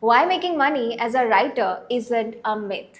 Why making money as a writer isn't a myth.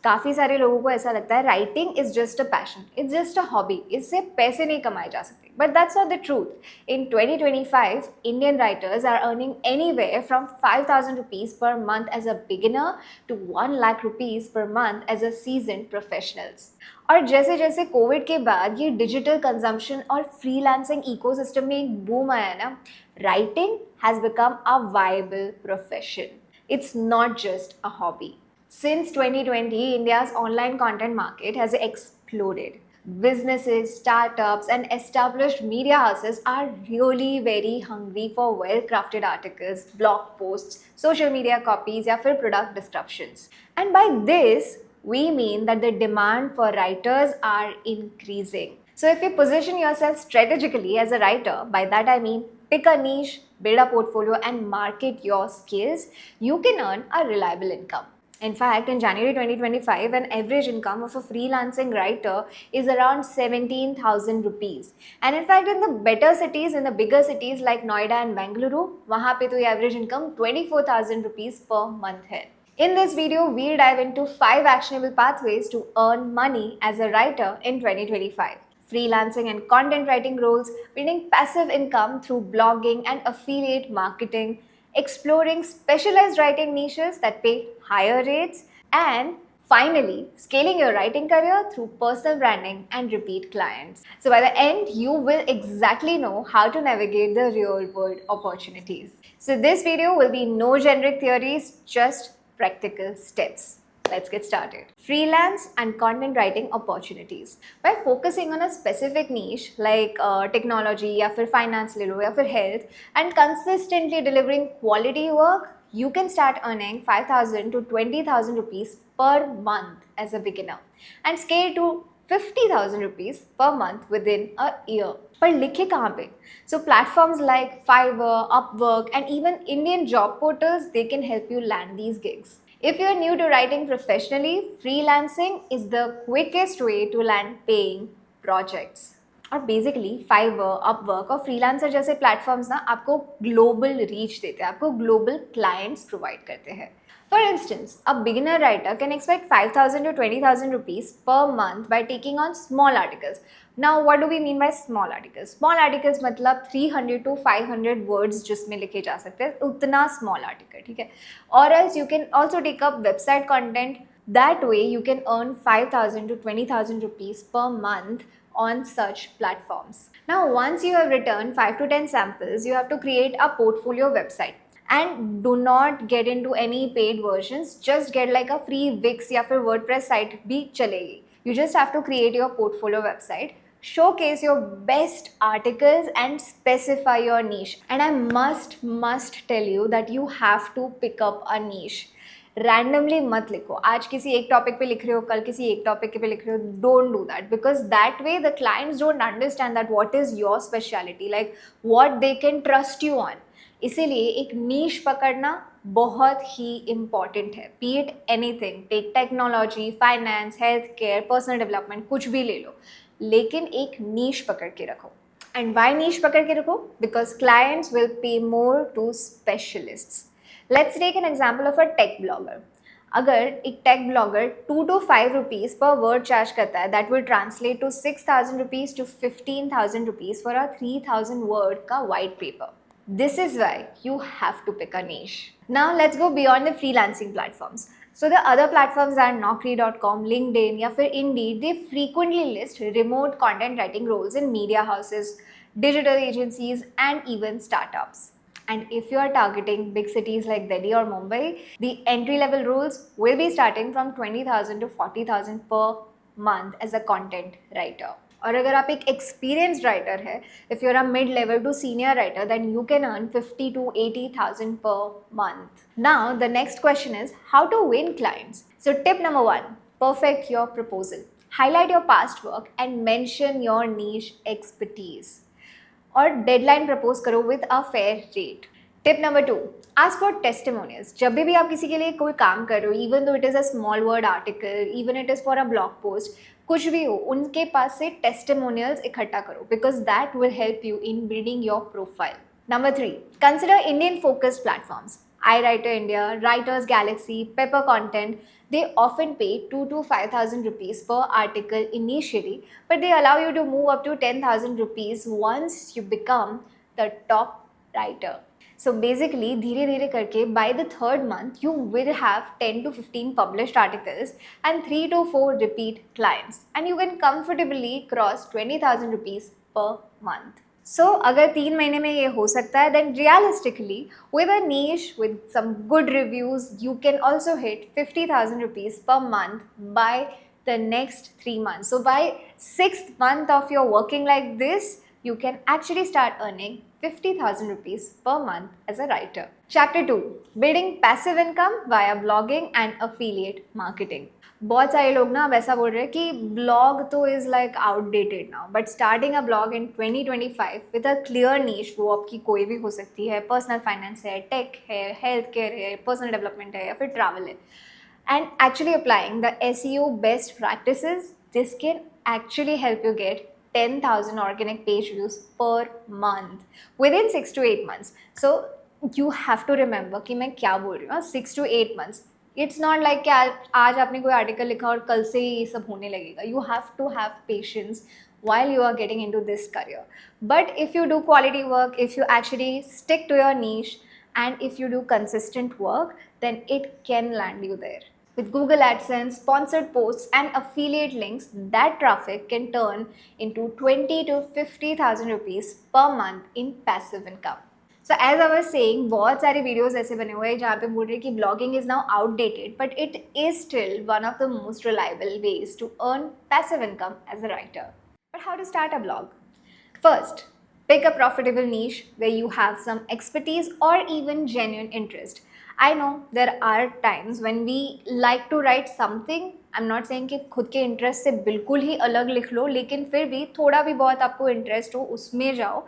काफ़ी सारे लोगों को ऐसा लगता है writing is just a passion, it's just a hobby, इससे पैसे नहीं कमाए जा सकते. But that's not the truth. In 2025 Indian writers are earning anywhere from 5,000 rupees per month as a beginner to 1 lakh rupees per month as a seasoned professionals. और जैसे जैसे Covid के बाद ये डिजिटल कंजम्पशन और फ्रीलांसिंग इकोसिस्टम में एक boom आया ना, writing has become a viable profession. It's not just a hobby. Since 2020, India's online content market has exploded. Businesses, startups, and established media houses are really very hungry for well-crafted articles, blog posts, social media copies, या फिर product descriptions. And by this, we mean that the demand for writers are increasing. So if you position yourself strategically as a writer, by that I mean pick a niche, build a portfolio, and market your skills, you can earn a reliable income. In fact, in January 2025, an average income of a freelancing writer is around 17,000 rupees. And in fact, in the better cities, in the bigger cities like Noida and Bengaluru, वहाँ पे तो ये average income 24,000 rupees per month है. In this video, we'll dive into 5 actionable pathways to earn money as a writer in 2025. Freelancing and content writing roles, building passive income through blogging and affiliate marketing, exploring specialized writing niches that pay higher rates, and finally, scaling your writing career through personal branding and repeat clients. So by the end, you will exactly know how to navigate the real world opportunities. So this video will be no generic theories, just practical steps. Let's get started. Freelance and content writing opportunities. By focusing on a specific niche like technology या फिर finance ले लो या फिर health and consistently delivering quality work, you can start earning 5,000 to 20,000 rupees per month as a beginner and scale to 50,000 rupees per month within a year. पर लिखे कहाँ पे? So platforms like Fiverr, Upwork, and even Indian job portals, they can help you land these gigs. If you're new to writing professionally, freelancing is the quickest way to land paying projects. और basically fibre, Upwork और freelancer जैसे platforms ना आपको global reach देते हैं, आपको global clients provide करते हैं. For instance, a beginner writer can expect 5,000 to 20,000 rupees per month by taking on small articles. Now, what do we mean by small articles? Small articles मतलब 300 to 500 words जिसमें लिखे जा सकते हैं, उतना small article, ठीक है? Or else you can also take up website content. That way, you can earn 5,000 to 20,000 rupees per month on such platforms. Now, once you have written 5 to 10 samples, you have to create a portfolio website. And do not get into any paid versions, just get like a free Wix या फिर WordPress site भी चलेगी. You just have to create your portfolio website, showcase your best articles and specify your niche. And I must tell you that you have to pick up a niche. Randomly मत लिखो, आज किसी एक topic पे लिख रहे हो, कल किसी एक टॉपिक पे लिख रहे हो. Don't do that, because that way the clients don't understand that what is your speciality, like what they can trust you on. इसीलिए एक नीश पकड़ना बहुत ही इम्पॉर्टेंट है. B it anything, tech technology, finance, health care, personal development, कुछ भी ले लो, लेकिन एक नीश पकड़ के रखो. एंड वाई नीश पकड़ के रखो? Because clients will pay more to specialists. Let's take an example of a tech blogger. अगर एक tech blogger 2 to 5 rupees per word charge करता है, that will translate to 6,000 rupees to 15,000 rupees for a 3,000 word का white paper. This is why you have to pick a niche. Now let's go beyond the freelancing platforms. So the other platforms are Naukri.com, LinkedIn या फिर Indeed. They frequently list remote content writing roles in media houses, digital agencies, and even startups. And if you are targeting big cities like Delhi or Mumbai, the entry-level roles will be starting from 20,000 to 40,000 per month as a content writer. और अगर आप एक experienced writer है, if you're a mid-level to senior writer, then you can earn 50 to 80,000 per month. Now, the next question is how to win clients. So tip number 1, perfect your proposal. Highlight your past work and mention your niche expertise. और deadline propose करो with a fair rate. Tip number 2, ask for testimonials. जब भी आप किसी के लिए कोई काम कर रहे हो, even though it is a small word article, even it is for a blog post, कुछ भी हो, उनके पास से टेस्टिमोनियल्स इकट्ठा करो, because that will help you in building your profile. Number 3, consider Indian focused platforms. iWriter India, Writers Galaxy, Pepper Content, they often pay 2 to 5,000 rupees per article initially, but they allow you to move up to 10,000 rupees once you become the top writer. So basically, धीरे धीरे करके by the third month, you will have 10 to 15 published articles and 3 to 4 repeat clients, and you can comfortably cross 20,000 rupees per month. So अगर 3 महीने में ये हो सकता है, then realistically, with a niche, with some good reviews, you can also hit 50,000 rupees per month by the next 3 months. So by 6th month of your working like this, you can actually start earning 50,000 rupees per month as a writer. Chapter 2, building passive income via blogging and affiliate marketing. बहुत सारे लोग ना अब ऐसा बोल रहे हैं कि ब्लॉग तो is like outdated now, but starting a blog in 2025 with a clear niche, वो आपकी कोई भी हो सकती है, पर्सनल फाइनेंस है, टेक है, हेल्थ केयर है, पर्सनल डेवलपमेंट है, या फिर ट्रैवल है, and actually applying the SEO best practices, this can actually help you get 10,000 organic page views per month within 6 to 8 months. So you have to remember कि मैं क्या बोल रही हूँ, 6 to 8 months. It's not like कि आज आपने कोई आर्टिकल लिखा और कल से ही ये सब होने लगेगा. You have to have patience while you are getting into this career. But if you do quality work, if you actually stick to your niche, and if you do consistent work, then it can land you there. With Google AdSense, sponsored posts and affiliate links, that traffic can turn into 20 to 50,000 rupees per month in passive income. So as I was saying, बहुत सारे videos ऐसे बने हुए हैं जहाँ पे बोल रहे हैं कि blogging is now outdated, but it is still one of the most reliable ways to earn passive income as a writer. But how to start a blog? First, pick a profitable niche where you have some expertise or even genuine interest. I know there are times when we like to write something. I'm not saying कि खुद के interest से बिल्कुल ही अलग लिख लो, लेकिन फिर भी थोड़ा भी बहुत आपको इंटरेस्ट हो उसमें जाओ,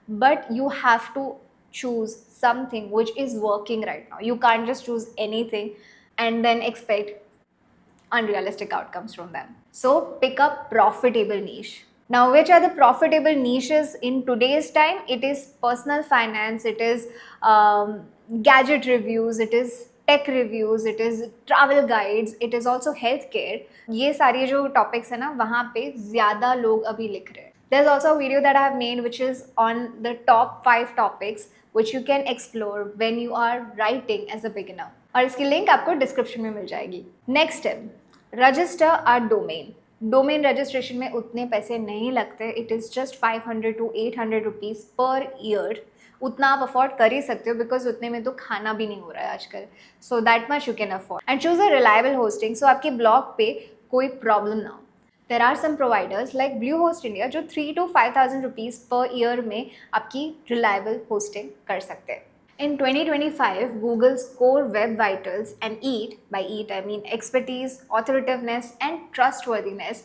but you have to choose something which is working right now. You can't just choose anything and then expect unrealistic outcomes from them. So pick a profitable niche. Now, which are the profitable niches in today's time? It is personal finance, it is gadget reviews, it is tech reviews, it is travel guides, it is also healthcare. ये सारी जो topics है ना, वहाँ पे ज़्यादा लोग अभी लिख रहे हैं. There's also a video that I have made which is on the top 5 topics which you can explore when you are writing as a beginner. और इसकी link आपको description में मिल जाएगी. Next step, register a domain. Domain registration में उतने पैसे नहीं लगते. It is just 500 to 800 rupees per year. उतना आप अफोर्ड कर ही सकते हो बिकॉज उतने में तो खाना भी नहीं हो रहा है आजकल. So that much you can afford and choose a reliable hosting, so आपके ब्लॉग पे कोई प्रॉब्लम ना हो. There are some providers like Bluehost India जो 3 to 5,000 रुपीज़ पर ईयर में आपकी रिलायबल होस्टिंग कर सकते हैं. In 2025, Google's core web vitals, and EAT, by EAT I mean expertise, authoritativeness, and trustworthiness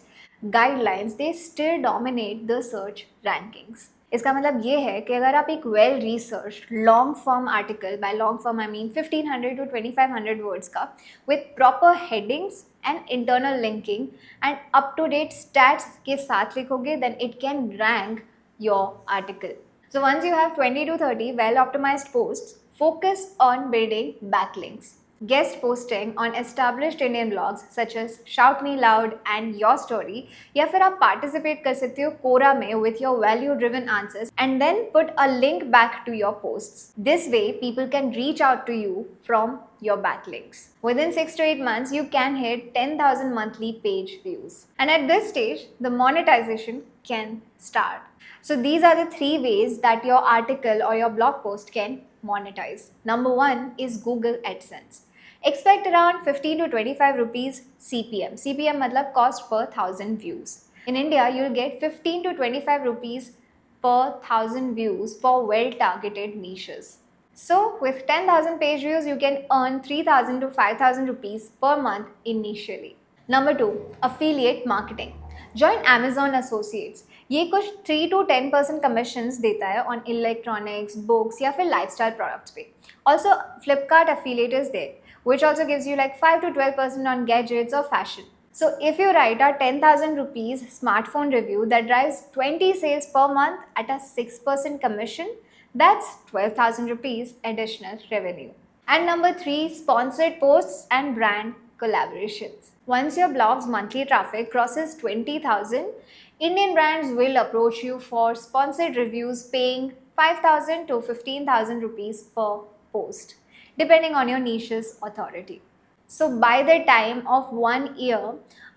guidelines, they still dominate the search rankings. इसका मतलब ये है कि अगर आप एक well research long form article, by long form I mean 1500 to 2500 words का, with proper headings and internal linking and up to date stats के साथ लिखोगे, then it can rank your article. So once you have 20 to 30 well-optimized posts, focus on building backlinks. Guest posting on established Indian blogs such as Shout Me Loud and Your Story, या फिर आप participate कर सकते हो Quora में with your value-driven answers and then put a link back to your posts. This way, people can reach out to you from your backlinks. Within 6 to 8 months, you can hit 10,000 monthly page views. And at this stage, the monetization can start. So these are the 3 ways that your article or your blog post can monetize. Number 1 is Google AdSense. Expect around 15 to 25 rupees CPM. CPM matlab cost per 1000 views. In India, you'll get 15 to 25 rupees per 1000 views for well-targeted niches. So with 10,000 page views, you can earn 3,000 to 5,000 rupees per month initially. Number 2, affiliate marketing. Join Amazon Associates. ये कुछ 3 to 10% commissions देता है on electronics, books या फिर lifestyle products पे. Also Flipkart affiliate is there which also gives you like 5 to 12% on gadgets or fashion. So if you write a 10,000 rupees smartphone review that drives 20 sales per month at a 6% commission, that's 12,000 rupees additional revenue. And number 3, sponsored posts and brand collaborations. Once your blog's monthly traffic crosses 20,000, Indian brands will approach you for sponsored reviews paying 5,000 to 15,000 rupees per post, depending on your niche's authority. So by the time of 1 year,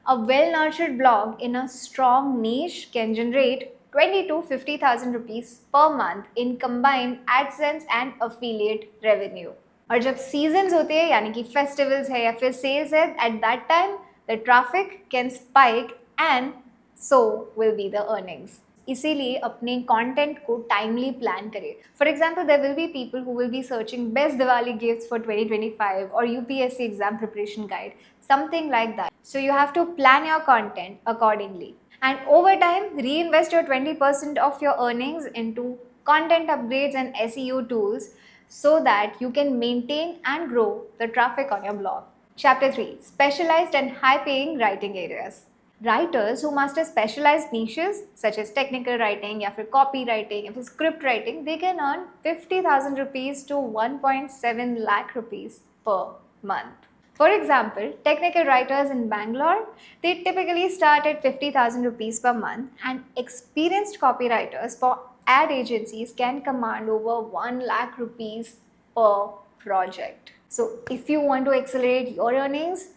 a well-nurtured blog in a strong niche can generate 20 to 50,000 rupees per month in combined AdSense and affiliate revenue. और जब seasons होते हैं यानी कि festivals है या फिर sales है, at that time the traffic can spike and so will be the earnings. इसीलिए अपने कंटेंट को टाइमली प्लान करें. For example, there will be people who will be searching best Diwali gifts for 2025 और UPSC exam preparation guide, something like that. So you have to plan your content accordingly. And over time, reinvest your 20% of your earnings into content upgrades and SEO tools so that you can maintain and grow the traffic on your blog. Chapter 3. Specialized and high-paying writing areas. Writers who master specialized niches such as technical writing, या फिर copywriting, या फिर script writing, they can earn 50,000 rupees to 1.7 lakh rupees per month. For example, technical writers in Bangalore, they typically start at 50,000 rupees per month, and experienced copywriters for ad agencies can command over 1 lakh rupees per project. So if you want to accelerate your earnings,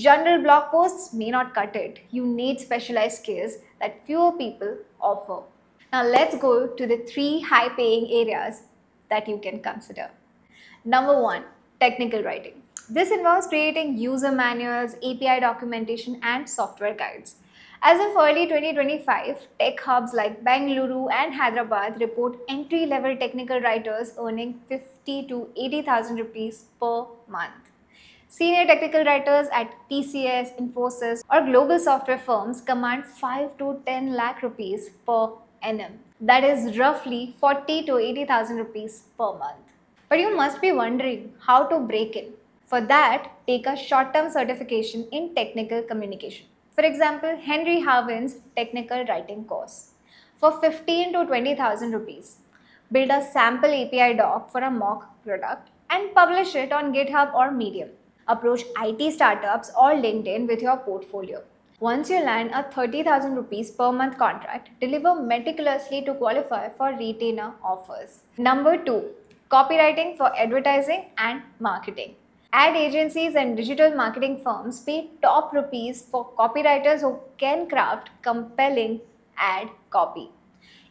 general blog posts may not cut it. You need specialized skills that fewer people offer. Now let's go to the 3 high-paying areas that you can consider. Number 1, technical writing. This involves creating user manuals, API documentation, and software guides. As of early 2025, tech hubs like Bengaluru and Hyderabad report entry-level technical writers earning 50 to 80,000 rupees per month. Senior technical writers at TCS, Infosys, or global software firms command 5 to 10 lakh rupees per annum. That is roughly 40 to 80,000 rupees per month. But you must be wondering how to break in. For that, take a short-term certification in technical communication. For example, Henry Harvin's technical writing course for 15 to 20,000 rupees. Build a sample API doc for a mock product and publish it on GitHub or Medium. Approach IT startups or LinkedIn with your portfolio. Once you land a 30,000 rupees per month contract, deliver meticulously to qualify for retainer offers. Number 2, copywriting for advertising and marketing. Ad agencies and digital marketing firms pay top rupees for copywriters who can craft compelling ad copy,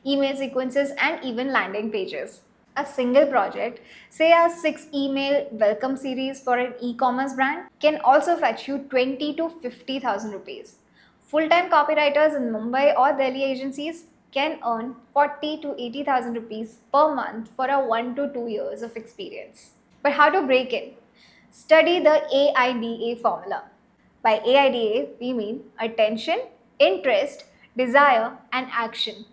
email sequences, and even landing pages. A single project, say a 6 email welcome series for an e-commerce brand, can also fetch you 20 to 50,000 rupees. Full-time copywriters in Mumbai or Delhi agencies can earn 40 to 80,000 rupees per month for a 1 to 2 years of experience. But how to break in? Study the AIDA formula. By AIDA, we mean attention, interest, desire, and action.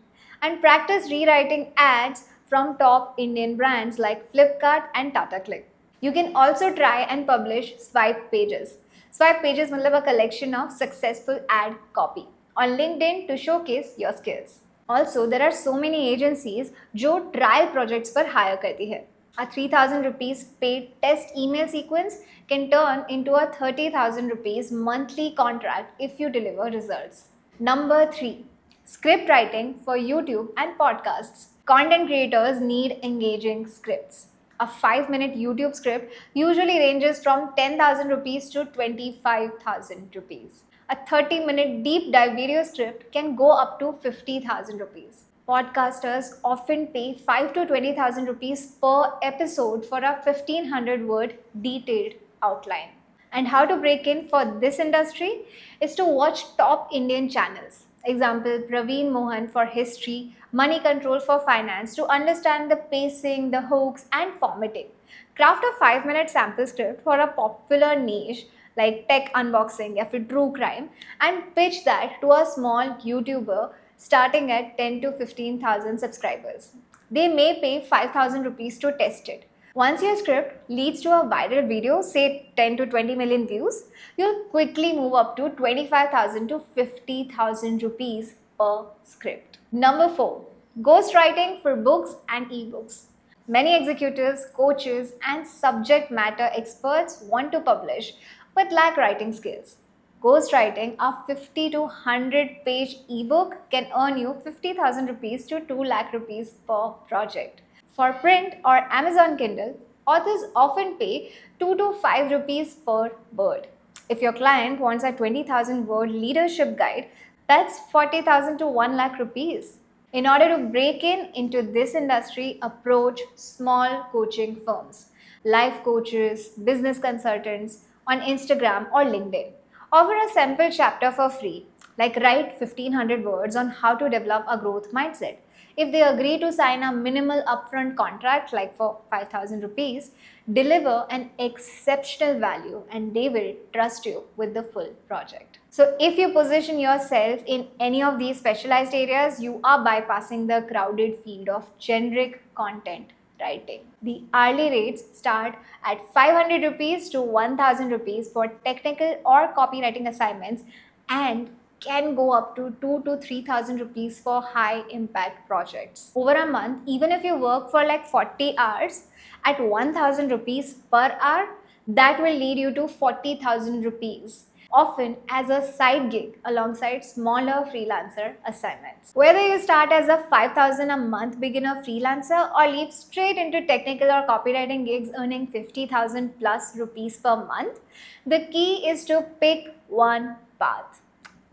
And practice rewriting ads from top Indian brands like Flipkart and Tata Click. You can also try and publish swipe pages. Swipe pages means a collection of successful ad copy on LinkedIn to showcase your skills. Also, there are so many agencies जो trial projects पर hire करती है. A 3,000 rupees paid test email sequence can turn into a 30,000 rupees monthly contract if you deliver results. Number 3, script writing for YouTube and podcasts. Content creators need engaging scripts. A 5-minute YouTube script usually ranges from 10,000 rupees to 25,000 rupees. A 30-minute deep dive video script can go up to 50,000 rupees. Podcasters often pay 5 to 20,000 rupees per episode for a 1,500-word detailed outline. And how to break in for this industry is to watch top Indian channels. Example, Praveen Mohan for history, Money Control for finance to understand the pacing, the hooks, and formatting. Craft a 5-minute sample script for a popular niche like tech unboxing or true crime and pitch that to a small YouTuber starting at 10 to 15,000 subscribers. They may pay 5,000 rupees to test it. Once your script leads to a viral video, say 10 to 20 million views, you'll quickly move up to 25,000 to 50,000 rupees per script. Number 4, ghostwriting for books and ebooks. Many executives, coaches, and subject matter experts want to publish but lack writing skills. Ghostwriting, a 50 to 100 page ebook, can earn you 50,000 rupees to 2 lakh rupees per project. For print or Amazon Kindle, authors often pay 2 to 5 rupees per word. If your client wants a 20,000 word leadership guide, that's 40,000 to 1 lakh rupees. In order to break in into this industry, approach small coaching firms, life coaches, business consultants on Instagram or LinkedIn. Offer a sample chapter for free, like write 1500 words on how to develop a growth mindset. If they agree to sign a minimal upfront contract, like for 5,000 rupees, deliver an exceptional value and they will trust you with the full project. So, if you position yourself in any of these specialized areas, you are bypassing the crowded field of generic content writing. The hourly rates start at 500 rupees to 1000 rupees for technical or copywriting assignments and can go up to 2 to 3000 rupees for high impact projects. Over a month, even if you work for like 40 hours at 1000 rupees per hour, that will lead you to 40,000 rupees, often as a side gig alongside smaller freelancer assignments. Whether you start as a 5,000 a month beginner freelancer or leap straight into technical or copywriting gigs earning 50,000 plus rupees per month, the key is to pick one path.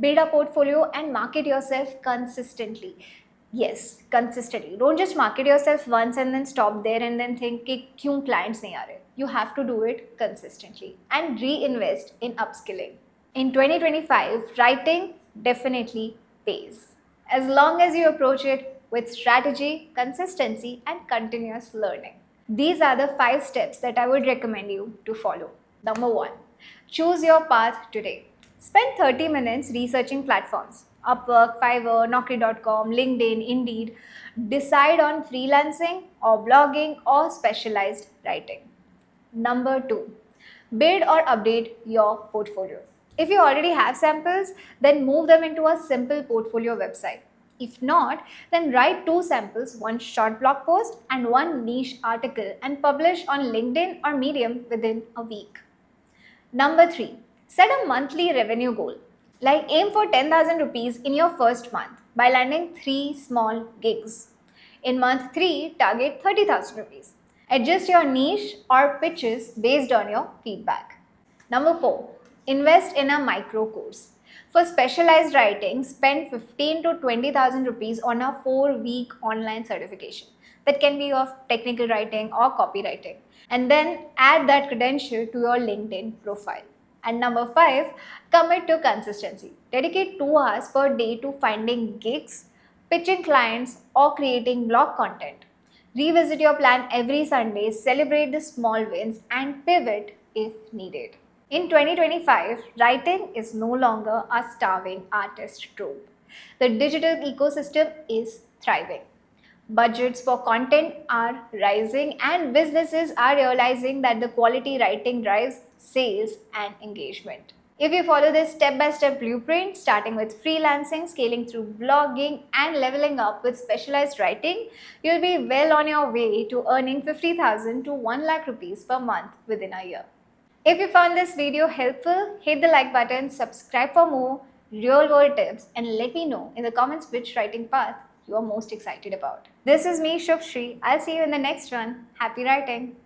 Build a portfolio and market yourself consistently. Yes, consistently. Don't just market yourself once and then stop there and then think कि क्यों clients नहीं आ रहे. You have to do it consistently and reinvest in upskilling. In 2025, writing definitely pays. As long as you approach it with strategy, consistency, and continuous learning. These are the 5 steps that I would recommend you to follow. Number 1, choose your path today. Spend 30 minutes researching platforms. Upwork, Fiverr, Naukri.com, LinkedIn, Indeed. Decide on freelancing or blogging or specialized writing. Number 2, build or update your portfolio. If you already have samples, then move them into a simple portfolio website. If not, then write 2 samples, one short blog post and one niche article, and publish on LinkedIn or Medium within a week. Number 3, set a monthly revenue goal. Like aim for 10,000 rupees in your first month by landing 3 small gigs. In month 3, target 30,000 rupees. Adjust your niche or pitches based on your feedback. Number 4, invest in a micro course. For specialized writing, spend 15 to 20,000 rupees on a 4-week online certification that can be of technical writing or copywriting, and then add that credential to your LinkedIn profile. And number 5, commit to consistency. Dedicate 2 hours per day to finding gigs, pitching clients, or creating blog content. Revisit your plan every Sunday, celebrate the small wins, and pivot if needed. In 2025, writing is no longer a starving artist trope. The digital ecosystem is thriving. Budgets for content are rising, and businesses are realizing that the quality writing drives sales and engagement. If you follow this step-by-step blueprint, starting with freelancing, scaling through blogging, and leveling up with specialized writing, you'll be well on your way to earning 50,000 to 1 lakh rupees per month within a year. If you found this video helpful, hit the like button, subscribe for more real-world tips, and let me know in the comments which writing path you are most excited about. This is me, Shubhshri. I'll see you in the next one. Happy writing!